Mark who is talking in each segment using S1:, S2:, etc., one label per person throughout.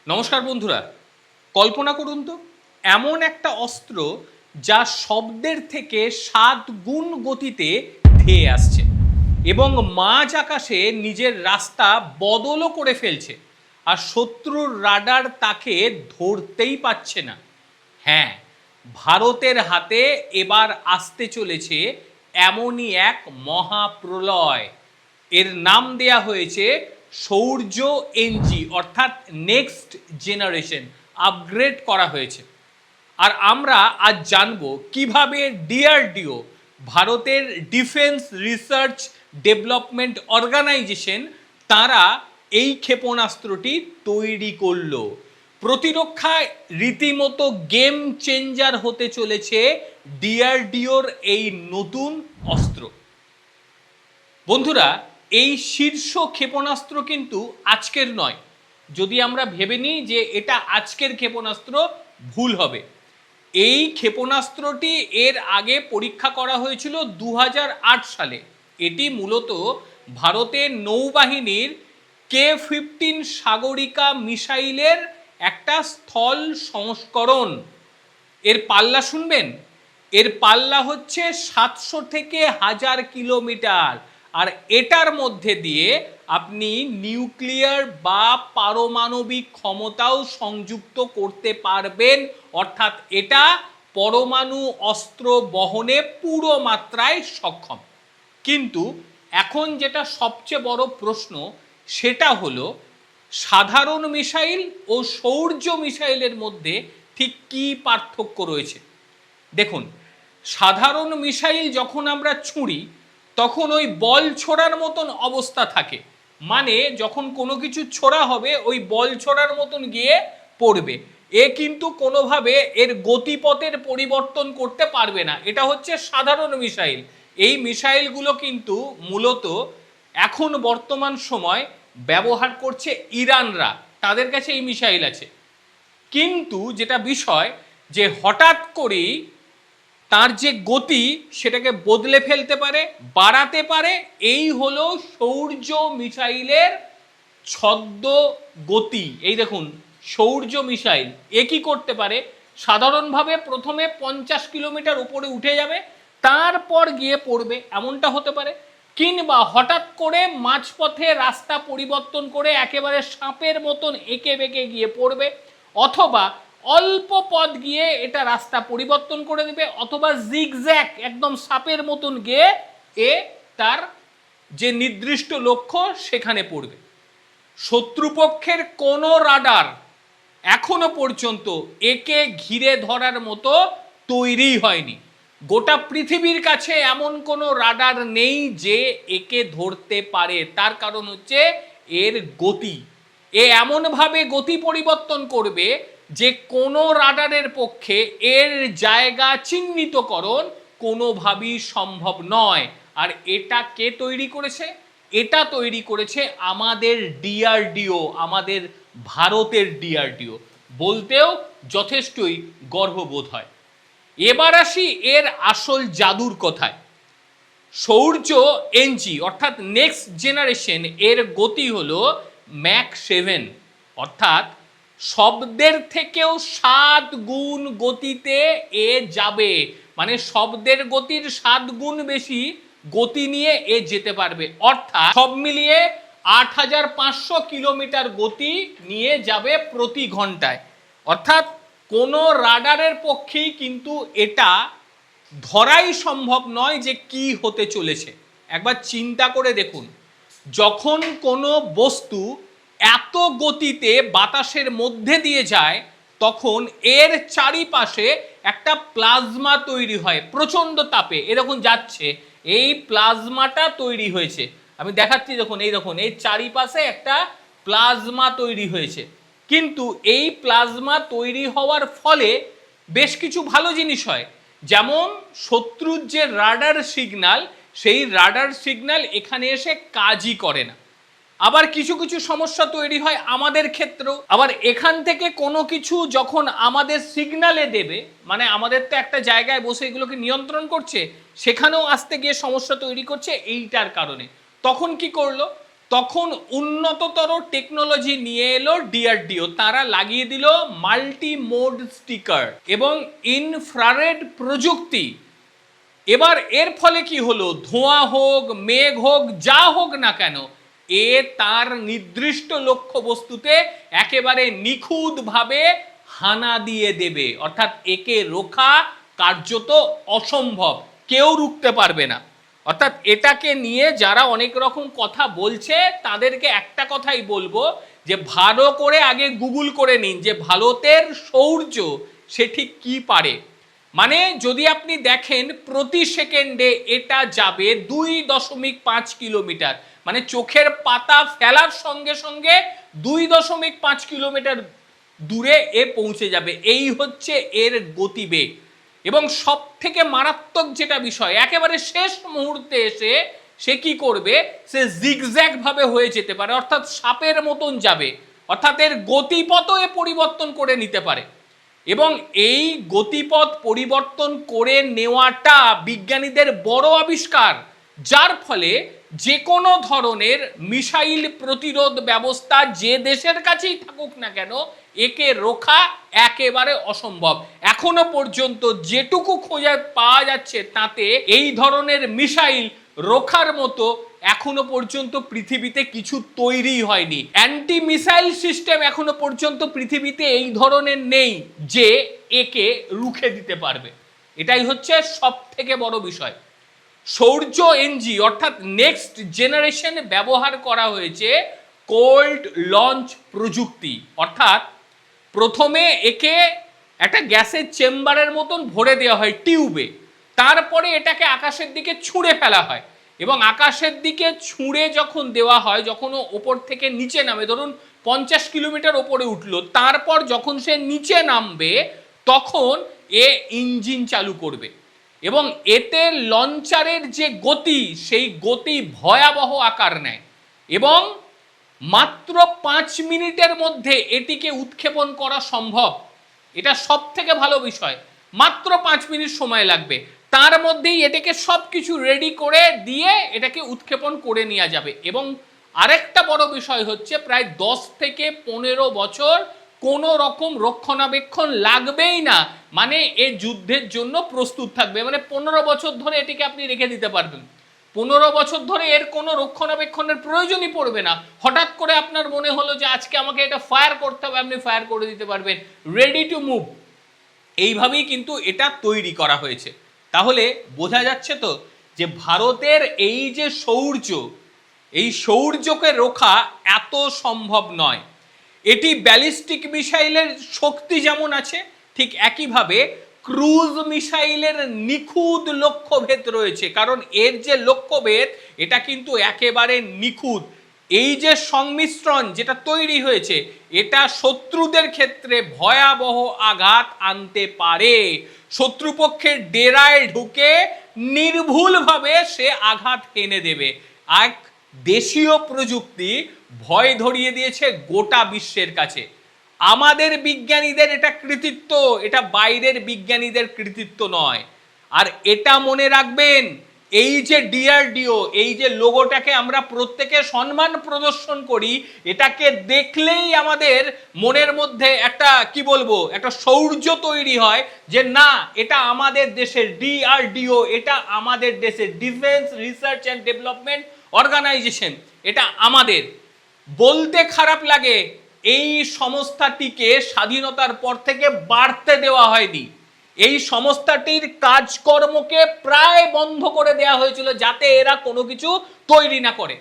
S1: নমস্কার বন্ধুরা, কল্পনা করুন তো এমন একটা অস্ত্র যা শব্দের থেকে 7 গুণ গতিতে ধেয়ে আসছে এবং মাঝ আকাশে নিজের রাস্তা বদলও করে ফেলছে, আর শত্রুর রাডার তাকে ধরতেই পাচ্ছে না। হ্যাঁ, ভারতের হাতে এবার আসতে চলেছে এমনই এক মহাপ্রলয়। এর নাম দেয়া হয়েছে শৌর্য এনজি, অর্থাৎ নেক্সট জেনারেশন, আপগ্রেড করা হয়েছে। আর আমরা আজ জানব কিভাবে ডিআরডিও, ভারতের ডিফেন্স রিসার্চ ডেভেলপমেন্ট অর্গানাইজেশন, তারা এই ক্ষেপণাস্ত্রটি তৈরি করলো। প্রতিরক্ষায় রীতিমতো গেম চেঞ্জার হতে চলেছে ডিআরডিওর এই নতুন অস্ত্র। বন্ধুরা, এই শীর্ষ ক্ষেপণাস্ত্র কিন্তু আজকের নয়। যদি আমরা ভেবে নিই যে এটা আজকের ক্ষেপণাস্ত্র, ভুল হবে। এই ক্ষেপণাস্ত্রটি এর আগে পরীক্ষা করা হয়েছিল 2008 সালে। এটি মূলত ভারতের নৌবাহিনীর K-15 সাগরিকা মিসাইলের একটা স্থল সংস্করণ। এর পাল্লা শুনবেন, এর পাল্লা হচ্ছে 700 থেকে 1000 কিলোমিটার, আর এটার মধ্যে দিয়ে আপনি নিউক্লিয়ার বা পারমাণবিক ক্ষমতাও সংযুক্ত করতে পারবেন, অর্থাৎ এটা পরমাণু অস্ত্র বহনে পুরো মাত্রায় সক্ষম। কিন্তু এখন যেটা সবচেয়ে বড় প্রশ্ন, সেটা হলো সাধারণ মিসাইল ও শৌর্য মিসাইলের মধ্যে ঠিক কী পার্থক্য রয়েছে। দেখুন, সাধারণ মিসাইল যখন আমরা ছুঁড়ি তখন ওই বল ছোড়ার মতন অবস্থা থাকে, মানে যখন কোনো কিছু ছোড়া হবে ওই বল ছোড়ার মতন গিয়ে পড়বে। এ কিন্তু কোনোভাবে এর গতিপথের পরিবর্তন করতে পারবে না। এটা হচ্ছে সাধারণ মিসাইল। এই মিসাইলগুলো কিন্তু মূলত এখন বর্তমান সময় ব্যবহার করছে ইরানরা, তাদের কাছে এই মিসাইল আছে। কিন্তু যেটা বিষয়, যে হঠাৎ করেই তার যে গতি সেটাকে বদলে ফেলতে পারে, বাড়াতে পারে। এই হলো শৌর্য মিসাইলের ছদ্ম গতি। এই দেখুন, শৌর্য মিসাইল এ কি করতে পারে, সাধারণভাবে প্রথমে 50 কিলোমিটার উপরে উঠে যাবে, তারপর গিয়ে পড়বে, এমনটা হতে পারে। কিংবা হঠাৎ করে মাঝপথে রাস্তা পরিবর্তন করে একেবারে সাপের মতন এঁকে বেঁকে গিয়ে পড়বে, অথবা অল্প পথ গিয়ে এটা রাস্তা পরিবর্তন করে দেবে, অথবা জিগজ্যাগ একদম সাপের মতন গিয়ে এ তার যে নির্দিষ্ট লক্ষ্য সেখানে পড়বে। শত্রুপক্ষের কোনো রাডার এখনো পর্যন্ত একে ঘিরে ধরার মতো তৈরি হয়নি। গোটা পৃথিবীর কাছে এমন কোনো রাডার নেই যে একে ধরতে পারে। তার কারণ হচ্ছে এর গতি। এ এমনভাবে গতি পরিবর্তন করবে যে কোনো রাডারের পক্ষে এর জায়গা চিহ্নিতকরণ কোনোভাবেই সম্ভব নয়। আর এটা কে তৈরি করেছে? এটা তৈরি করেছে আমাদের ডিআরডিও, আমাদের ভারতের ডিআরডিও। বলতেও যথেষ্টই গর্ববোধ হয়। এবার আসি এর আসল জাদুর কথায়। শৌর্য এনজি অর্থাৎ নেক্সট জেনারেশন, এর গতি হলো ম্যাক 7, অর্থাৎ শব্দের থেকেও 7 গুণ গতিতে এ যাবে। মানে শব্দের গতির 7 গুণ বেশি গতি নিয়ে এ যেতে পারবে, অর্থাৎ সব মিলিয়ে 8500 কিলোমিটার গতি নিয়ে যাবে প্রতি ঘন্টায়। অর্থাৎ কোনো রাডারের পক্ষেই কিন্তু এটা ধরাই সম্ভব নয় যে কি হতে চলেছে। একবার চিন্তা করে দেখুন, যখন কোনো বস্তু এত গতিতে বাতাসের মধ্যে দিয়ে যায় তখন এর চারিপাশে একটা প্লাজমা তৈরি হয় প্রচণ্ড তাপে। এরকম যাচ্ছে, এই প্লাজমাটা তৈরি হয়েছে, আমি দেখাচ্ছি দেখুন, এই দেখুন, এই চারিপাশে একটা প্লাজমা তৈরি হয়েছে। কিন্তু এই প্লাজমা তৈরি হওয়ার ফলে বেশ কিছু ভালো জিনিস হয়, যেমন শত্রুর যে রাডার সিগন্যাল, সেই রাডার সিগন্যাল এখানে এসে কাজই করে না। আবার কিছু কিছু সমস্যা তৈরি হয় আমাদের ক্ষেত্রেও। আবার এখান থেকে কোনো কিছু যখন আমাদের সিগন্যালে দেবে, মানে আমাদের তো একটা জায়গায় বসে এগুলোকে নিয়ন্ত্রণ করছে, সেখানেও আসতে গিয়ে সমস্যা তৈরি করছে এইটার কারণে। তখন কি করলো, তখন উন্নততর টেকনোলজি নিয়ে এলো ডিআরডিও, তারা লাগিয়ে দিল মাল্টি মোড স্টিকার এবং ইনফ্রারেড প্রযুক্তি। এবার এর ফলে কি হলো, ধোঁয়া হোক, মেঘ হোক, যা হোক না কেন, এ তার নির্দিষ্ট লক্ষ্য বস্তুতে একেবারে নিখুঁতভাবে হানা দিয়ে দেবে, অর্থাৎ একে রোখা কার্যত অসম্ভব, কেউ রুখতে পারবে না। অর্থাৎ এটাকে নিয়ে যারা অনেক রকম কথা বলছে তাদেরকে একটা কথাই বলবো যে ভালো করে আগে গুগল করে নিন যে ভারতের সৌর্য সে ঠিক কি পারে। মানে যদি আপনি দেখেন প্রতি সেকেন্ডে এটা যাবে 2.5 কিলোমিটার, মানে চোখের পাতা ফেলার সঙ্গে সঙ্গে 2.5 কিলোমিটার দূরে এ পৌঁছে যাবে, এই হচ্ছে এর গতিবেগ। এবং সব থেকে মারাত্মক যেটা বিষয়, একেবারে শেষ মুহূর্তে এসে সে কি করবে, সে জিগজ্যাগ ভাবে হয়ে যেতে পারে, অর্থাৎ সাপের মতন যাবে, অর্থাৎ এর গতিপথও এ পরিবর্তন করে নিতে পারে। এবং এই গতিপথ পরিবর্তন করে নেওয়াটা বিজ্ঞানীদের বড় আবিষ্কার, যার ফলে যে কোনো ধরনের মিসাইল প্রতিরোধ ব্যবস্থা যে দেশের কাছেই থাকুক না কেন একে রোখা একেবারে অসম্ভব। এখনো পর্যন্ত যেটুকু খোঁজে পাওয়া যাচ্ছে তাতে এই ধরনের মিসাইল রোখার মতো এখনো পর্যন্ত পৃথিবীতে কিছু তৈরি হয়নি। অ্যান্টি মিসাইল সিস্টেম এখনো পর্যন্ত পৃথিবীতে এই ধরনের নেই যে একে রুখে দিতে পারবে। এটাই হচ্ছে সব থেকে বড় বিষয়। সৌর্য এনজি অর্থাৎ নেক্সট জেনারেশন ব্যবহার করা হয়েছে কোল্ড লঞ্চ প্রযুক্তি, অর্থাৎ প্রথমে একে একটা গ্যাসের চেম্বারের মতন ভরে দেওয়া হয় টিউবে, তারপরে এটাকে আকাশের দিকে ছুঁড়ে ফেলা হয় এবং আকাশের দিকে ছুঁড়ে যখন দেওয়া হয়, যখন ওপর থেকে নিচে নামে, ধরুন 50 কিলোমিটার ওপরে উঠলো, তারপর যখন সে নিচে নামবে তখন এ ইঞ্জিন চালু করবে এবং এতে লঞ্চারের যে গতি সেই গতি ভয়াবহ আকার নেয় এবং মাত্র 5 মিনিটের মধ্যে এটিকে উৎক্ষেপণ করা সম্ভব। এটা সব থেকে ভালো বিষয়, মাত্র 5 মিনিট সময় লাগবে, তার মধ্যেই এটাকে সব কিছু রেডি করে দিয়ে এটাকে উৎক্ষেপণ করে নেওয়া যাবে। এবং আরেকটা বড় বিষয় হচ্ছে প্রায় 10 থেকে 15 বছর কোনো রকম রক্ষণাবেক্ষণ লাগবেই না, মানে এ যুদ্ধের জন্য প্রস্তুত থাকবে, মানে 15 বছর ধরে এটিকে আপনি রেখে দিতে পারবেন, 15 বছর ধরে এর কোনো রক্ষণাবেক্ষণের প্রয়োজনই পড়বে না। হঠাৎ করে আপনার মনে হলো যে আজকে আমাকে এটা ফায়ার করতে হবে, আপনি ফায়ার করে দিতে পারবেন, রেডি টু মুভ। এইভাবেই কিন্তু এটা তৈরি করা হয়েছে। তাহলে বোঝা যাচ্ছে তো যে ভারতের এই যে সৌর্য, এই সৌর্যকে রোখা এত সম্ভব নয়। এটি ব্যালিস্টিক মিসাইলের শক্তি যেমন আছে, ঠিক একইভাবে ক্রুজ মিসাইলের নিখুঁত লক্ষ্যভেদ রয়েছে, কারণ এর যে লক্ষ্যভেদ এটা কিন্তু একেবারে নিখুঁত। এই যে সংমিশ্রণ যেটা তৈরি হয়েছে এটা শত্রুদের ক্ষেত্রে ভয়াবহ আঘাত আনতে পারে, শত্রুপক্ষের ডেরায় ঢুকে নির্ভুলভাবে সে আঘাত এনে দেবে। এক দেশীয় প্রযুক্তি ভয় ধরিয়ে দিয়েছে গোটা বিশ্বের কাছে। আমাদের বিজ্ঞানীদের এটা কৃতিত্ব, এটা বাইরের বিজ্ঞানীদের কৃতিত্ব নয়। আর এটা মনে রাখবেন, এই যে ডিআরডিও, এই যে লোগোটাকে আমরা প্রত্যেকে সম্মান প্রদর্শন করি, এটাকে দেখলেই আমাদের মনের মধ্যে একটা কি বলবো, একটা শৌর্য তৈরি হয় যে না, এটা আমাদের দেশের ডিআরডিও, এটা আমাদের দেশের defence research and development organisation, এটা আমাদের। বলতে খারাপ লাগে, এই সংস্থাটিকে স্বাধীনতার পর থেকে বাড়তে দেওয়া হয়নি, এই সংস্থাটির কাজকর্মকে প্রায় বন্ধ করে দেওয়া হয়েছিল যাতে এরা কোনো কিছু তৈরি না করে।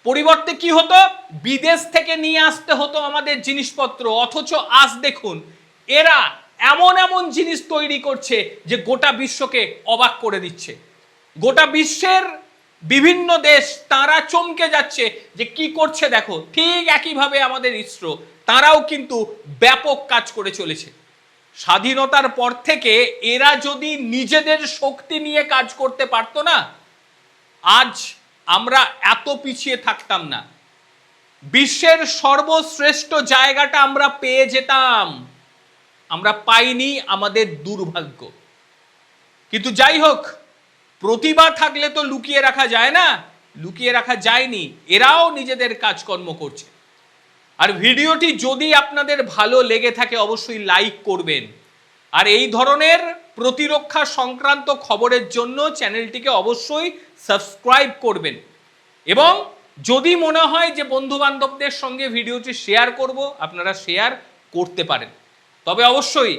S1: পরিবর্তে কি হতো, বিদেশ থেকে নিয়ে আসতে হতো আমাদের জিনিসপত্র, অথচ আজ দেখুন এরা এমন এমন জিনিস তৈরি করছে যে গোটা বিশ্বকে অবাক করে দিচ্ছে। গোটা বিশ্বের বিভিন্ন দেশ তারা চমকে যাচ্ছে যে কি করছে দেখো। ঠিক একইভাবে আমাদের ইসরো, তারাও কিন্তু ব্যাপক কাজ করে চলেছে। স্বাধীনতার পর থেকে এরা যদি নিজেদের শক্তি নিয়ে কাজ করতে পারতো না, আজ আমরা এত পিছিয়ে থাকতাম না, বিশ্বের সর্বশ্রেষ্ঠ জায়গাটা আমরা পেয়ে যেতাম। আমরা পাইনি, আমাদের দুর্ভাগ্য। কিন্তু যাই হোক, প্রতিভা থাকলে তো লুকিয়ে রাখা যায় না। লুকিয়ে রাখা যায়নি, এরাও নিজেদের কাজকর্ম করছে। আর ভিডিওটি যদি আপনাদের ভালো লেগে থাকে অবশ্যই লাইক করবেন, আর এই ধরনের প্রতিরক্ষা সংক্রান্ত খবরের জন্য চ্যানেলটিকে অবশ্যই সাবস্ক্রাইব করবেন। এবং যদি মনে হয় যে বন্ধু বান্ধবদের সঙ্গে ভিডিওটি শেয়ার করব, আপনারা শেয়ার করতে পারেন। তবে অবশ্যই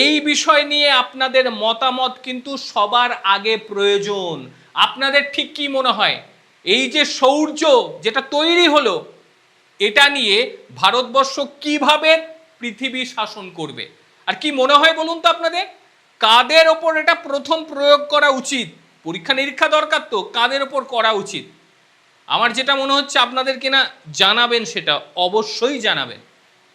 S1: এই বিষয় নিয়ে আপনাদের মতামত কিন্তু সবার আগে প্রয়োজন। আপনাদের ঠিক কি মনে হয়, এই যে শৌর্য যেটা তৈরি হলো, এটা নিয়ে ভারতবর্ষ কিভাবে পৃথিবী শাসন করবে? আর কি মনে হয় বলুন তো আপনাদের, কাদের ওপর এটা প্রথম প্রয়োগ করা উচিত? পরীক্ষা নিরীক্ষা দরকার, তো কাদের ওপর করা উচিত? আমার যেটা মনে হচ্ছে আপনাদের কিনা জানাবেন, সেটা অবশ্যই জানাবেন।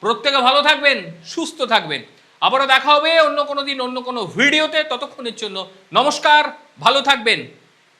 S1: প্রত্যেকে ভালো থাকবেন, সুস্থ থাকবেন। আবারও দেখা হবে অন্য কোনো দিন অন্য কোনো ভিডিওতে। ততক্ষণের জন্য নমস্কার, ভালো থাকবেন।